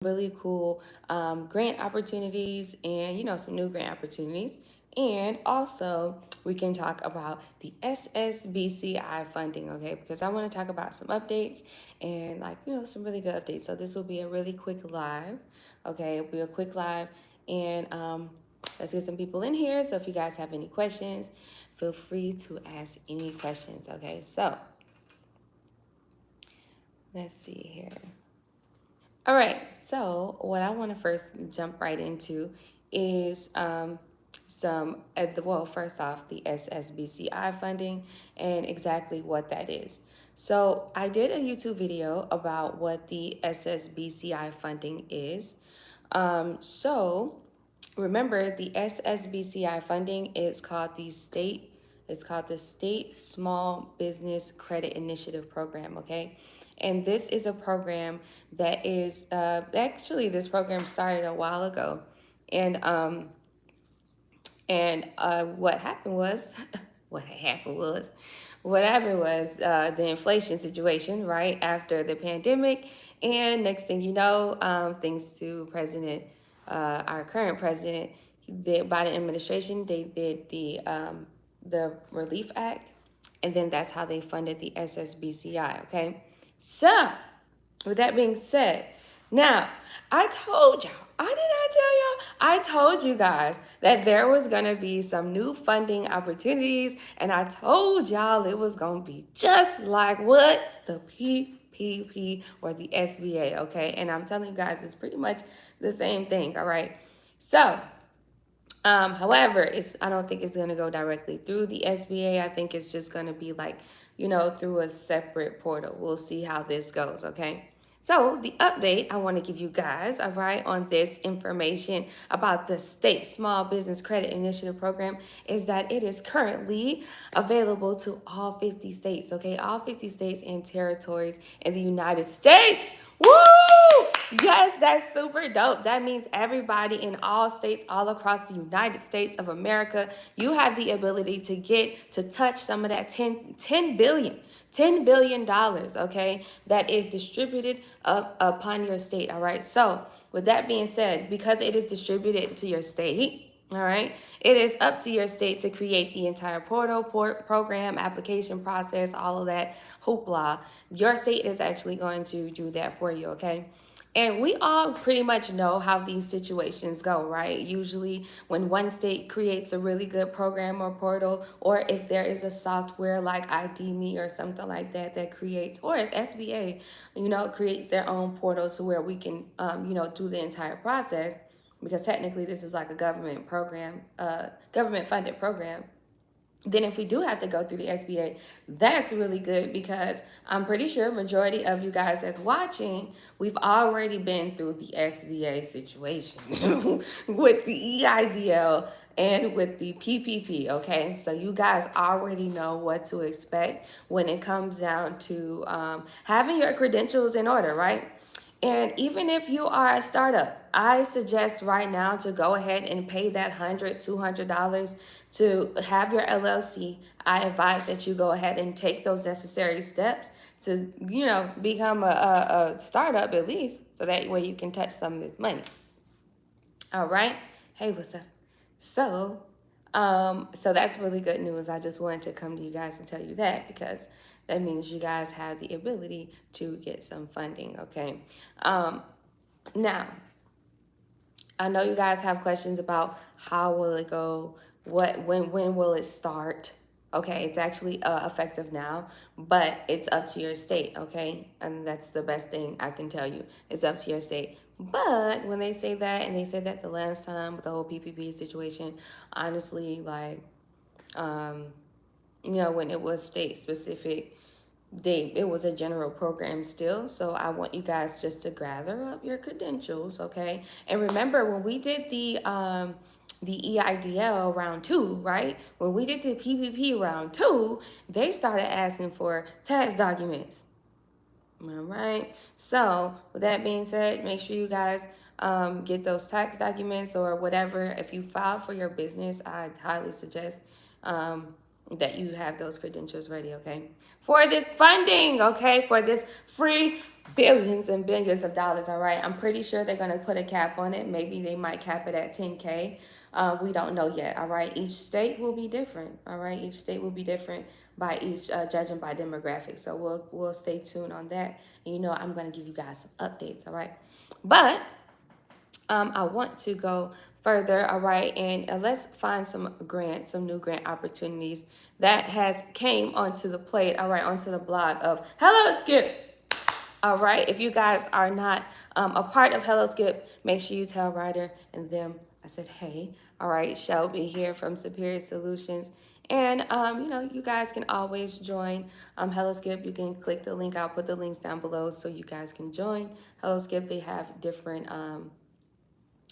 really cool grant opportunities and, some new grant opportunities. And also, we can talk about the SSBCI funding, okay? Because I want to talk about some updates and, some really good updates. So, this will be a really quick live, okay? It'll be a quick live. And let's get some people in here. So, if you guys have any questions, feel free to ask any questions, okay? So, let's see here. All right, so what I want to first jump right into is first off, the SSBCI funding and exactly what that is. So I did a YouTube video about what the SSBCI funding is. So remember, the SSBCI funding is called the state. It's called the State Small Business Credit Initiative Program. Okay, and this is a program that is actually this program started a while ago, and what happened was, what happened was, the inflation situation right after the pandemic, and next thing you know, thanks to our current president, the Biden administration, they did the Relief Act, and then that's how they funded the SSBCI. Okay, so with that being said, now I told y'all, I did not tell y'all, I told you guys that there was gonna be some new funding opportunities, and I told y'all it was gonna be just like what? The PPP or the SBA, okay? And I'm telling you guys, it's pretty much the same thing, all right? So, however, I don't think it's gonna go directly through the SBA. I think it's just gonna be like, through a separate portal. We'll see how this goes, okay? So the update I want to give you guys, all right, on this information about the State Small Business Credit Initiative Program is that it is currently available to all 50 states, okay? All 50 states and territories in the United States. Woo! Yes, that's super dope. That means everybody in all states, all across the United States of America, you have the ability to get to touch some of that $10 billion, okay, that is distributed upon your state, all right? So, with that being said, because it is distributed to your state, all right, it is up to your state to create the entire portal, program, application process, all of that hoopla. Your state is actually going to do that for you, okay? And we all pretty much know how these situations go, right? Usually, when one state creates a really good program or portal, or if there is a software like ID.me or something like that that creates, or if SBA, creates their own portal to where we can, do the entire process, because technically this is like a government program, government funded program. Then if we do have to go through the SBA, that's really good, because I'm pretty sure majority of you guys that's watching, we've already been through the SBA situation with the EIDL and with the PPP, okay? So you guys already know what to expect when it comes down to having your credentials in order, right? And even if you are a startup, I suggest right now to go ahead and pay that $100, $200 to have your LLC. I advise that you go ahead and take those necessary steps to, become a startup at least, so that way you can touch some of this money. All right. Hey, what's up? So, so that's really good news. I just wanted to come to you guys and tell you that, because that means you guys have the ability to get some funding. Okay. Now, I know you guys have questions about how will it go, when will it start? Okay, it's actually effective now, but it's up to your state, okay? And that's the best thing I can tell you. It's up to your state. But when they say that, and they said that the last time with the whole PPP situation, honestly, like, when it was state specific, it was a general program still. So I want you guys just to gather up your credentials, okay? And remember, when we did the EIDL round 2, right? When we did the PPP round 2, they started asking for tax documents. All right. So with that being said, make sure you guys get those tax documents or whatever. If you file for your business, I highly suggest that you have those credentials ready, okay? For this funding, okay? For this free billions and billions of dollars, all right? I'm pretty sure they're going to put a cap on it. Maybe they might cap it at 10K. We don't know yet, all right? Each state will be different, all right? Each state will be different by each judging by demographics. So we'll stay tuned on that. And you know, I'm going to give you guys some updates, all right? But I want to go further, all right, and let's find some grants, some new grant opportunities that has came onto the plate, all right, onto the blog of Hello Skip. All right, if you guys are not a part of Hello Skip, make sure you tell Ryder and them I said, hey, all right, Shelby here from Superior Solutions. And, you know, you guys can always join Hello Skip. You can click the link. I'll put the links down below so you guys can join Hello Skip. They have different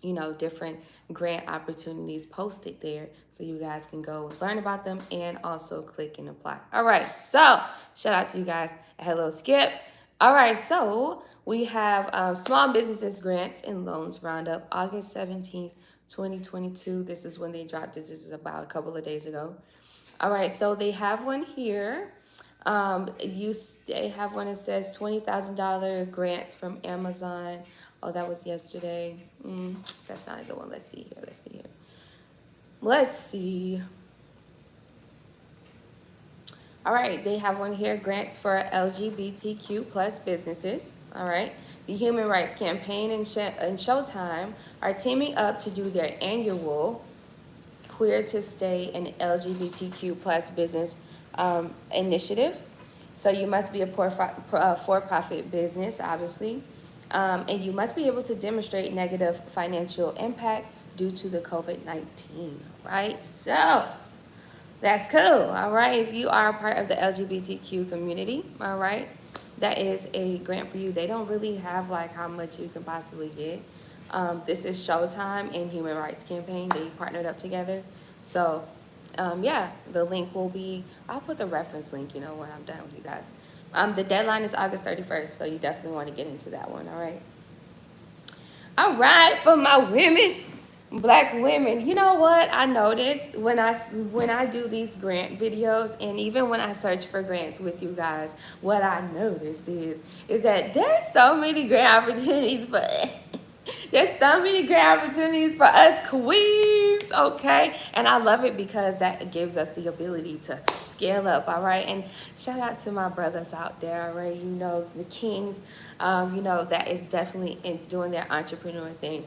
you know, different grant opportunities posted there so you guys can go learn about them and also click and apply. All right, so shout out to you guys at Hello Skip. All right, so we have Small Businesses Grants and Loans Roundup, August 17th, 2022. This is when they dropped this. This is about a couple of days ago. All right, so they have one here. They have one that says $20,000 grants from Amazon. Oh, that was yesterday. That's not a good one. Let's see here. Let's see. All right, they have one here, grants for LGBTQ plus businesses. All right, the Human Rights Campaign and Showtime are teaming up to do their annual Queer to Stay and LGBTQ plus business initiative. So you must be a for-profit business, obviously, and you must be able to demonstrate negative financial impact due to the COVID-19, right? So that's cool, all right? If you are a part of the LGBTQ community, all right, that is a grant for you. They don't really have like how much you can possibly get. This is Showtime and Human Rights Campaign. They partnered up together. So, yeah, the link will be, I'll put the reference link, you know, when I'm done with you guys. The deadline is August 31st, so you definitely want to get into that one, all right? All right, for my women, Black women. You know what I noticed when I do these grant videos, and even when I search for grants with you guys, what I noticed is that there's so many grant opportunities, but there's so many great opportunities for us queens, okay? And I love it because that gives us the ability to scale up, all right? And shout out to my brothers out there, all right? You know, the kings, you know, that is definitely doing their entrepreneur thing.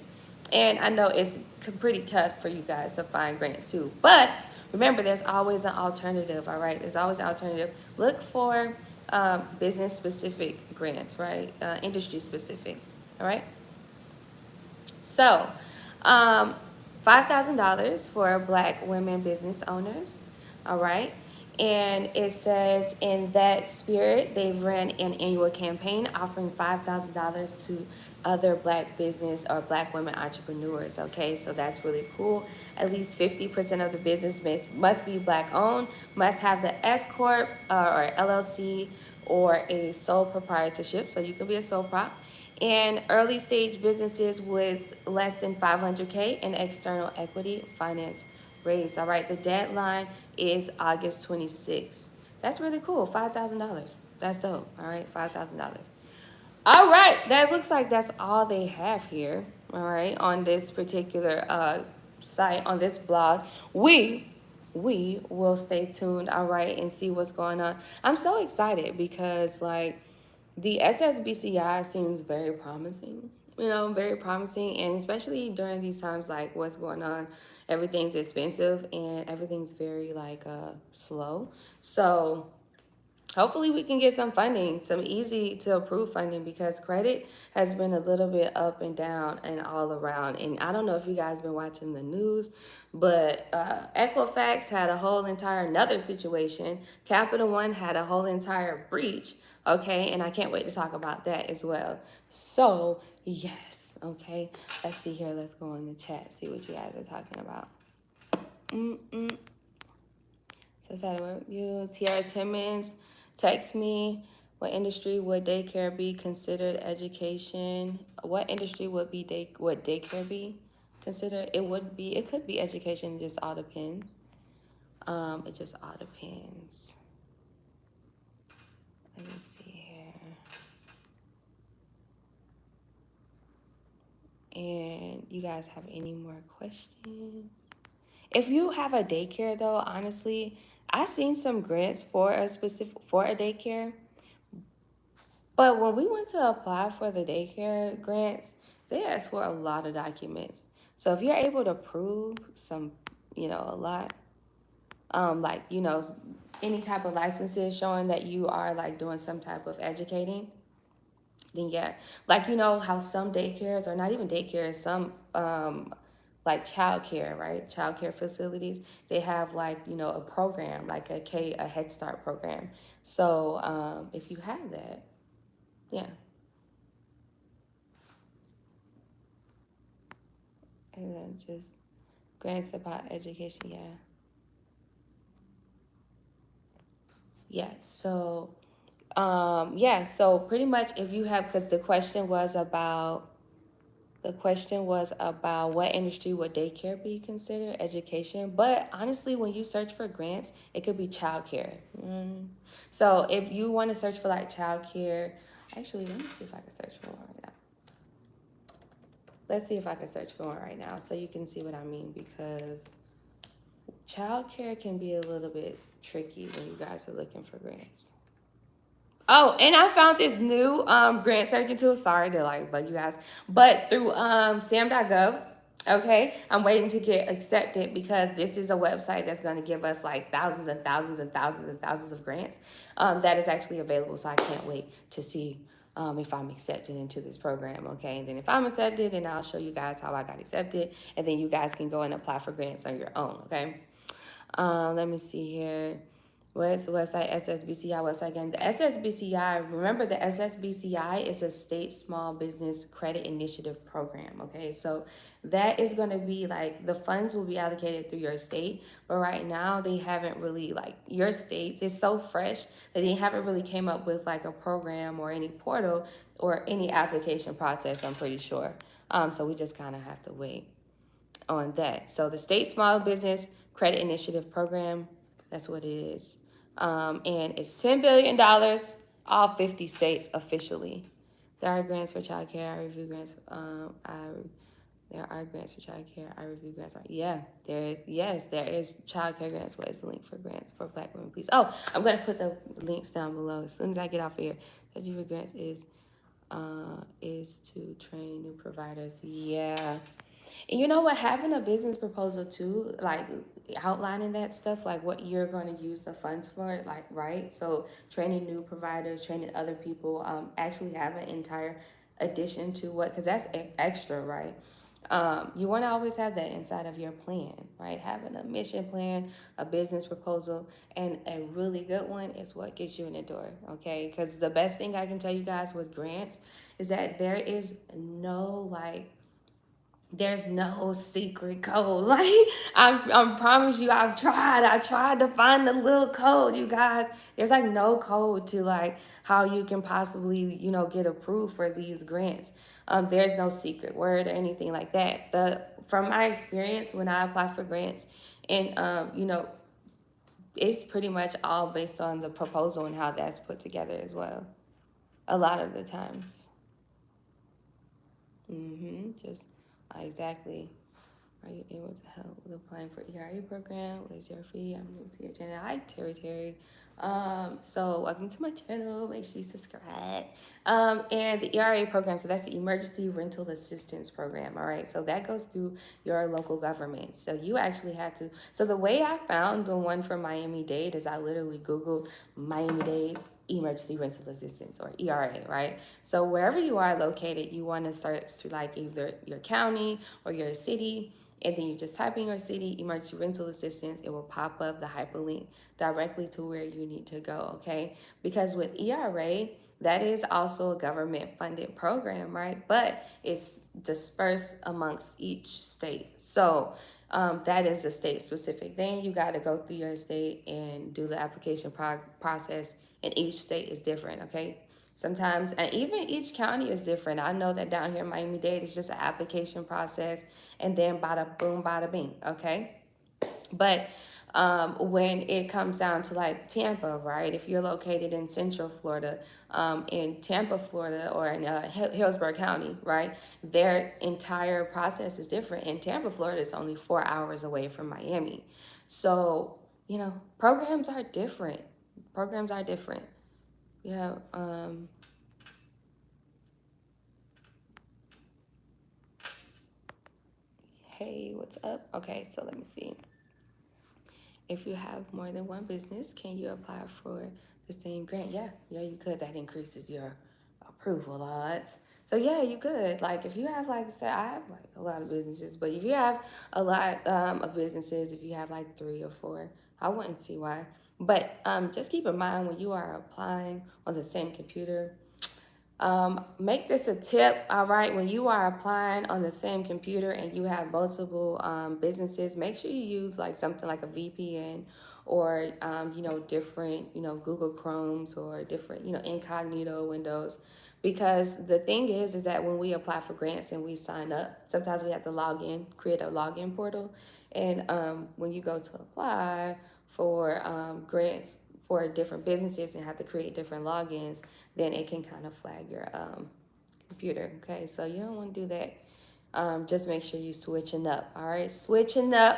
And I know it's pretty tough for you guys to find grants too. But remember, there's always an alternative, all right? There's always an alternative. Look for business-specific grants, right? Industry-specific, all right? So, $5,000 for Black women business owners, all right? And it says, in that spirit, they've ran an annual campaign offering $5,000 to other Black business or Black women entrepreneurs, okay? So that's really cool. At least 50% of the business must be Black owned, must have the S Corp or LLC or a sole proprietorship, so you can be a sole prop, and early stage businesses with less than 500K in external equity finance raised. All right, the deadline is August 26th. That's really cool, $5,000. That's dope, all right, $5,000. All right, that looks like that's all they have here, all right, on this particular site, on this blog. We will stay tuned, all right, and see what's going on. I'm so excited because, like, the SSBCI seems very promising, you know, very promising. And especially during these times, like what's going on, everything's expensive and everything's very like slow. So hopefully we can get some funding, some easy to approve funding, because credit has been a little bit up and down and all around. And I don't know if you guys been watching the news, but Equifax had a whole entire another situation. Capital One had a whole entire breach, okay? And I can't wait to talk about that as well. So yes, okay, let's see here. Let's go in the chat, see what you guys are talking about. So sorry, you, Tiara Timmons, text me. What industry would daycare be considered education? What industry would daycare be considered? It could be education. It just all depends. It just all depends. Let me see here. And you guys have any more questions? If you have a daycare though, honestly, I've seen some grants for a daycare. But when we went to apply for the daycare grants, they asked for a lot of documents. So if you're able to prove some, a lot, like, any type of licenses showing that you are like doing some type of educating, then yeah, like how some daycares, or not even daycares, some like childcare, right? Childcare facilities, they have like a program, like a Head Start program. So if you have that, yeah, and then just grants about education, yeah, yeah. So yeah, so pretty much if you have, because the question was about what industry would daycare be considered education. But honestly, when you search for grants, it could be childcare. So if you want to search for like childcare, actually, let me see if I can search for one right now. Let's see if I can search for one right now so you can see what I mean, because childcare can be a little bit tricky when you guys are looking for grants. Oh, and I found this new grant searching tool. Sorry to like bug you guys, but through sam.gov. Okay, I'm waiting to get accepted because this is a website that's going to give us like thousands and thousands and thousands and thousands of grants that is actually available. So I can't wait to see if I'm accepted into this program. Okay, and then if I'm accepted, then I'll show you guys how I got accepted, and then you guys can go and apply for grants on your own. Okay. Let me see here. What's the website? SSBCI website again. The SSBCI, remember the SSBCI is a state small business credit initiative program. Okay, so that is going to be like the funds will be allocated through your state, but right now they haven't really, like, your state is so fresh that they haven't really came up with like a program or any portal or any application process, I'm pretty sure. So we just kind of have to wait on that. So the State Small Business Credit Initiative Program, that's what it is. And it's $10 billion, all 50 states officially. There are grants for child care. I review grants. There are grants for child care. I review grants. Yeah, there is. Yes, there is child care grants. What is the link for grants for Black women, please? Oh, I'm going to put the links down below as soon as I get off of here. Strategy for grants is to train new providers. Yeah. And you know what? Having a business proposal too, like outlining that stuff, like what you're going to use the funds for, like, right? So training new providers, training other people, actually have an entire addition to what, because that's extra, right? You want to always have that inside of your plan, right? Having a mission plan, a business proposal, and a really good one is what gets you in the door, okay? Because the best thing I can tell you guys with grants is that there's no secret code. Like, I promise you, I tried to find the little code, you guys. There's like no code to like how you can possibly, get approved for these grants. There's no secret word or anything like that. From my experience when I apply for grants, and it's pretty much all based on the proposal and how that's put together as well. A lot of the times. Just exactly. Are you able to help with applying for ERA program? What is your fee? I'm new to your channel. Hi, Terry. So welcome to my channel. Make sure you subscribe. And the ERA program, so that's the Emergency Rental Assistance Program. All right. So that goes through your local government. So you actually have to. So the way I found the one for Miami-Dade is I literally Googled Miami-Dade emergency rental assistance, or ERA, right? So wherever you are located, you want to search to like either your county or your city, and then you just type in your city emergency rental assistance. It will pop up the hyperlink directly to where you need to go, okay? Because with ERA, that is also a government funded program, right? But it's dispersed amongst each state. So that is a state specific thing. You got to go through your state and do the application process, and each state is different, okay? Sometimes, and even each county is different. I know that down here in Miami-Dade, it's just an application process, and then bada boom, bada bing, okay? But when it comes down to like Tampa, right? If you're located in Central Florida, in Tampa, Florida, or in Hillsborough County, right? Their entire process is different. In Tampa, Florida, it's only 4 hours away from Miami. So, programs are different. Programs are different. Yeah. Hey, what's up? Okay, so let me see. If you have more than one business, can you apply for the same grant? Yeah, you could. That increases your approval odds. So yeah, you could. Like if you have like say I have like a lot of businesses, but if you have a lot of businesses, if you have like 3 or 4, I wouldn't see why. But just keep in mind when you are applying on the same computer, make this a tip, all right? When you are applying on the same computer and you have multiple businesses, make sure you use like something like a VPN or, different, Google Chromes or different, incognito windows. Because the thing is that when we apply for grants and we sign up, sometimes we have to log in, create a login portal. And when you go to apply for grants for different businesses and have to create different logins, then it can kind of flag your computer. Okay, so you don't want to do that. Just make sure you switching up. All right, switching up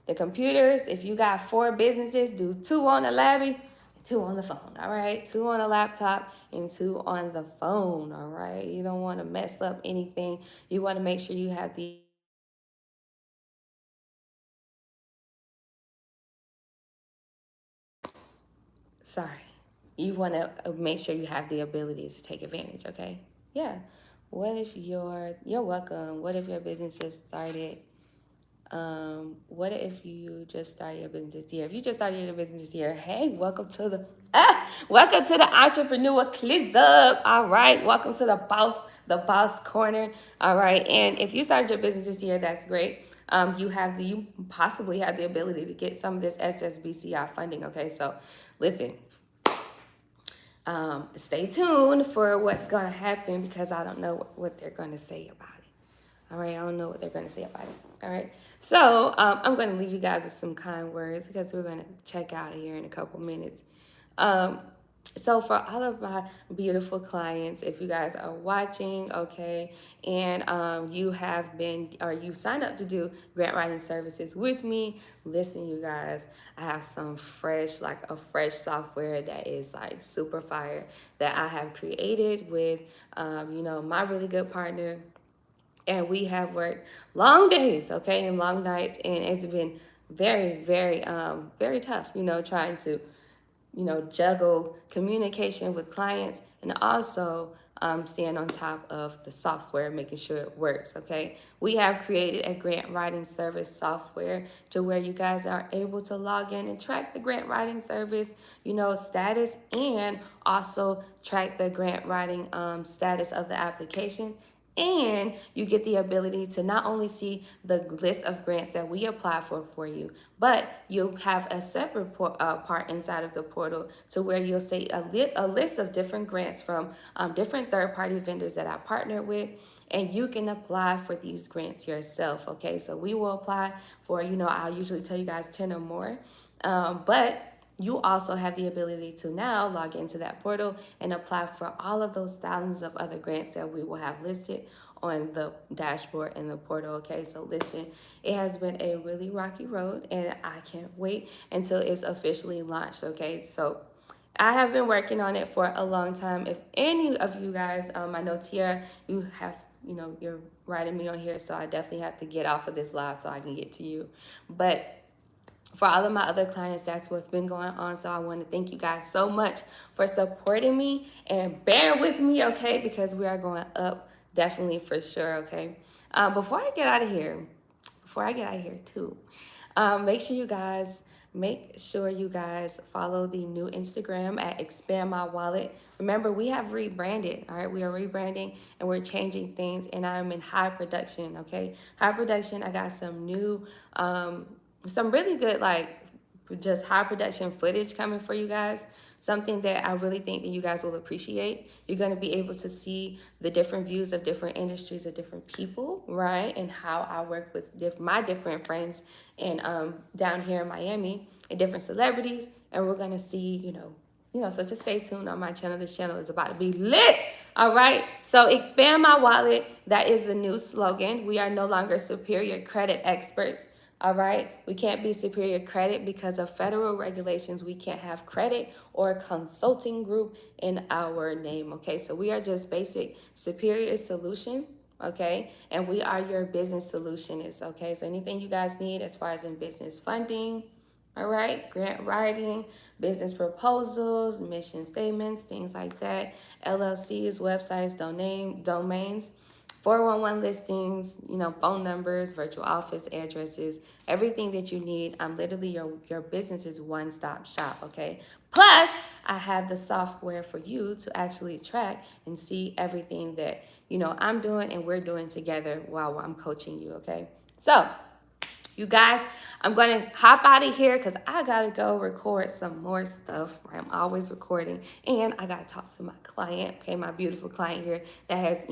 the computers. If you got 4 businesses, do 2 on the labby, 2 on the phone. All right, 2 on the laptop and 2 on the phone. All right, you don't want to mess up anything. You want to make sure you have the sorry. You want to make sure you have the ability to take advantage, okay? Yeah. What if you're welcome. What if your business just started? What if you just started your business this year? If you just started your business this year, hey, welcome to the Entrepreneur Club. All right, welcome to the boss corner. All right, and if you started your business this year, that's great. You possibly have the ability to get some of this SSBCI funding. Okay, so listen, stay tuned for what's going to happen because I don't know what they're going to say about it. All right, I don't know what they're going to say about it. All right, so I'm going to leave you guys with some kind words because we're going to check out of here in a couple minutes. Um, so for all of my beautiful clients, if you guys are watching, okay, and you have been or you signed up to do grant writing services with me, listen, you guys, I have some like a fresh software that is like super fire that I have created with, my really good partner, and we have worked long days, okay, and long nights, and it's been very, very, very tough, trying to juggle communication with clients and also staying on top of the software, making sure it works. Okay, we have created a grant writing service software to where you guys are able to log in and track the grant writing service, status, and also track the grant writing status of the applications, and you get the ability to not only see the list of grants that we apply for you, but you'll have a separate part inside of the portal to where you'll see a list of different grants from different third-party vendors that I partner with, and you can apply for these grants yourself. Okay, so we will apply for, I'll usually tell you guys 10 or more, but you also have the ability to now log into that portal and apply for all of those thousands of other grants that we will have listed on the dashboard in the portal. Okay, so listen, it has been a really rocky road and I can't wait until it's officially launched. Okay, so I have been working on it for a long time. If any of you guys, I know Tiara, you're writing me on here, so I definitely have to get off of this live so I can get to you. But for all of my other clients, that's what's been going on. So I want to thank you guys so much for supporting me and bearing with me, okay? Because we are going up, definitely for sure, okay? Before I get out of here too, make sure you guys follow the new Instagram at Expand My Wallet. Remember, we have rebranded, all right? We are rebranding and we're changing things, and I'm in high production, okay? High production, I got some really good, like, just high production footage coming for you guys. something that I really think that you guys will appreciate. You're going to be able to see the different views of different industries of different people, right? And how I work with my different friends and down here in Miami and different celebrities. And we're going to see, so just stay tuned on my channel. This channel is about to be lit. All right. So expand my wallet. That is the new slogan. We are no longer superior credit experts. All right. We can't be superior credit because of federal regulations. We can't have credit or consulting group in our name. Okay. So we are just basic superior solution. Okay. And we are your business solutionist. Okay. So anything you guys need as far as in business funding, all right, grant writing, business proposals, mission statements, things like that, LLCs, websites, domains, 411 listings, phone numbers, virtual office addresses, everything that you need. I'm literally your business's one-stop shop, okay? Plus, I have the software for you to actually track and see everything that, I'm doing and we're doing together while I'm coaching you, okay? So, you guys, I'm going to hop out of here because I got to go record some more stuff. I'm always recording. And I got to talk to my client, okay, my beautiful client here that has,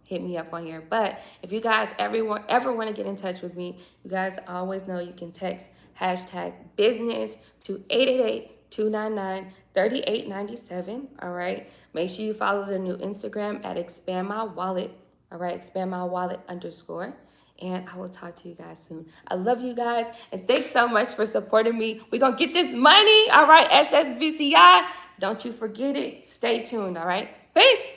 hit me up on here. But if you guys ever want to get in touch with me, you guys always know you can text hashtag business to 888-299-3897, all right? Make sure you follow the new Instagram at expand my wallet, all right? Expand my wallet _ and I will talk to you guys soon. I love you guys, and thanks so much for supporting me. We're going to get this money, all right, SSBCI. Don't you forget it. Stay tuned, all right? Peace.